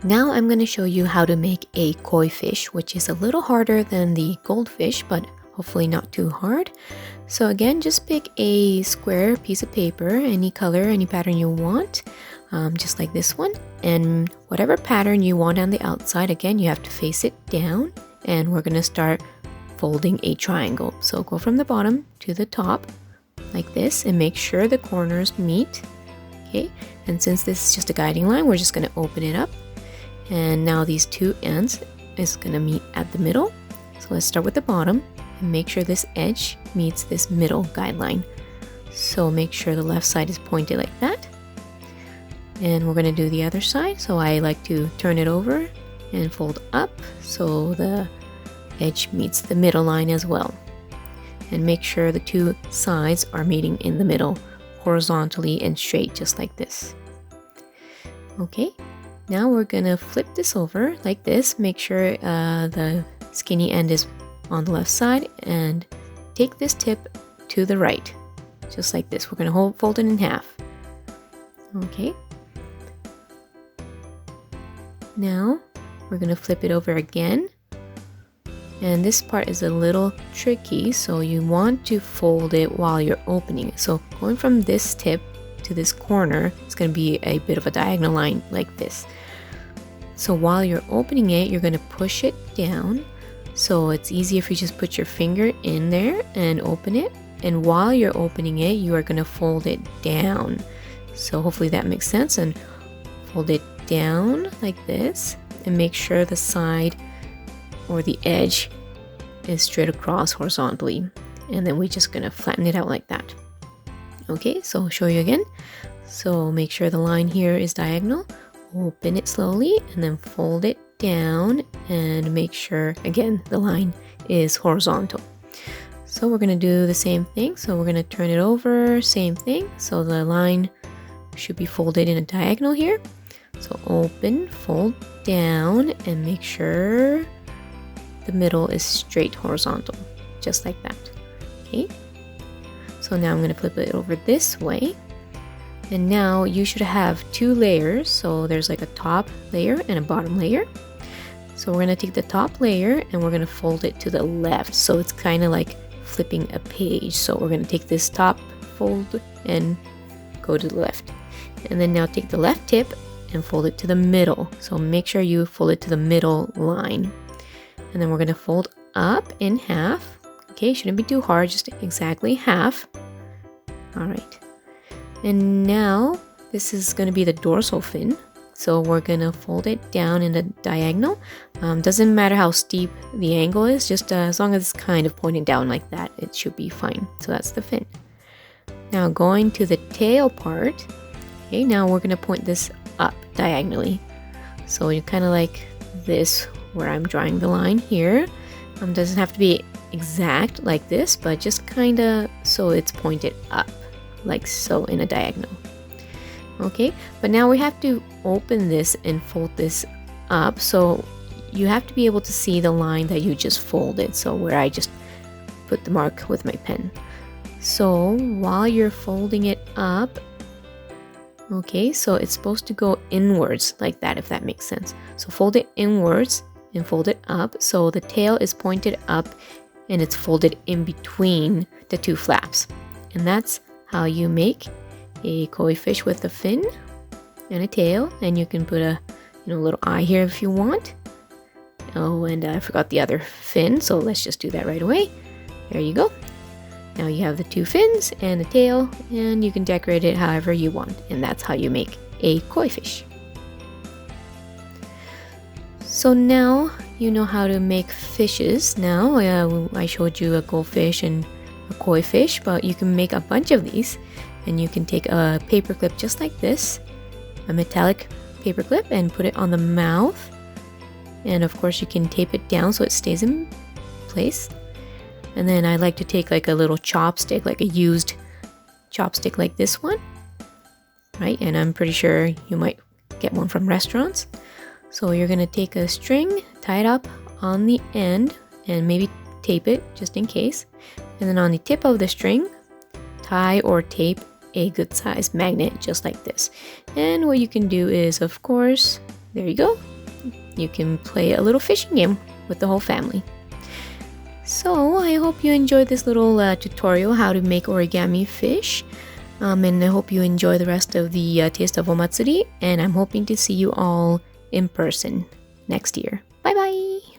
Now I'm going to show you how to make a koi fish, which is a little harder than the goldfish, but hopefully not too hard. So again, just pick a square piece of paper, any color, any pattern you want, just like this one. And whatever pattern you want on the outside, again, you have to face it down. And we're going to start folding a triangle. So go from the bottom to the top, like this, and make sure the corners meet. Okay, and since this is just a guiding line, we're just going to open it up. And now these two ends is going to meet at the middle. So let's start with the bottom and make sure this edge meets this middle guideline. So make sure the left side is pointed like that. And we're going to do the other side. So I like to turn it over and fold up so the edge meets the middle line as well. And make sure the two sides are meeting in the middle, horizontally and straight, just like this. Okay. Now we're gonna flip this over like this. Make sure the skinny end is on the left side and take this tip to the right, just like this. We're gonna fold it in half. Okay. Now we're gonna flip it over again. And this part is a little tricky, so you want to fold it while you're opening it. So going from this tip to this corner, it's going to be a bit of a diagonal line like this. So while you're opening it, you're going to push it down. So it's easy if you just put your finger in there and open it. And while you're opening it, you are going to fold it down. So hopefully that makes sense. And fold it down like this. And make sure the side or the edge is straight across horizontally. And then we're just going to flatten it out like that. Okay, so I'll show you again. So make sure the line here is diagonal. Open it slowly and then fold it down and make sure, again, the line is horizontal. So we're going to do the same thing. So we're going to turn it over, same thing. So the line should be folded in a diagonal here. So open, fold down, and make sure the middle is straight horizontal, just like that. Okay. So now I'm going to flip it over this way. And now you should have two layers. So there's like a top layer and a bottom layer. So we're going to take the top layer and we're going to fold it to the left. So it's kind of like flipping a page. So we're going to take this top fold and go to the left. And then now take the left tip and fold it to the middle. So make sure you fold it to the middle line. And then we're going to fold up in half. Okay, shouldn't be too hard, just exactly half. All right. And now this is going to be the dorsal fin. So we're going to fold it down in a diagonal. Doesn't matter how steep the angle is, just as long as it's kind of pointing down like that, it should be fine. So that's the fin. Now going to the tail part. Okay, now we're going to point this up diagonally. So you're kind of like this, where I'm drawing the line here. Doesn't have to be exact like this, but just kind of so it's pointed up, like so, in a diagonal. Okay, but now we have to open this and fold this up. So you have to be able to see the line that you just folded. So where I just put the mark with my pen. So while you're folding it up, okay, so it's supposed to go inwards like that, if that makes sense. So fold it inwards and fold it up. So the tail is pointed up and it's folded in between the two flaps. And that's how you make a koi fish with a fin and a tail. And you can put a little eye here if you want. Oh, and I forgot the other fin, so let's just do that right away. There you go. Now you have the two fins and the tail, and you can decorate it however you want. And that's how you make a koi fish. So now you know how to make fishes. Now I showed you a goldfish and a koi fish, but you can make a bunch of these. And you can take a paper clip just like this, a metallic paper clip, and put it on the mouth. And of course you can tape it down so it stays in place. And then I like to take like a little chopstick, like a used chopstick like this one, right? And I'm pretty sure you might get one from restaurants. So you're going to take a string, tie it up on the end, and maybe tape it just in case. And then on the tip of the string, tie or tape a good sized magnet just like this. And what you can do is, of course, there you go. You can play a little fishing game with the whole family. So I hope you enjoyed this little tutorial how to make origami fish. And I hope you enjoy the rest of the Taste of Omatsuri. And I'm hoping to see you all in person next year. Bye bye!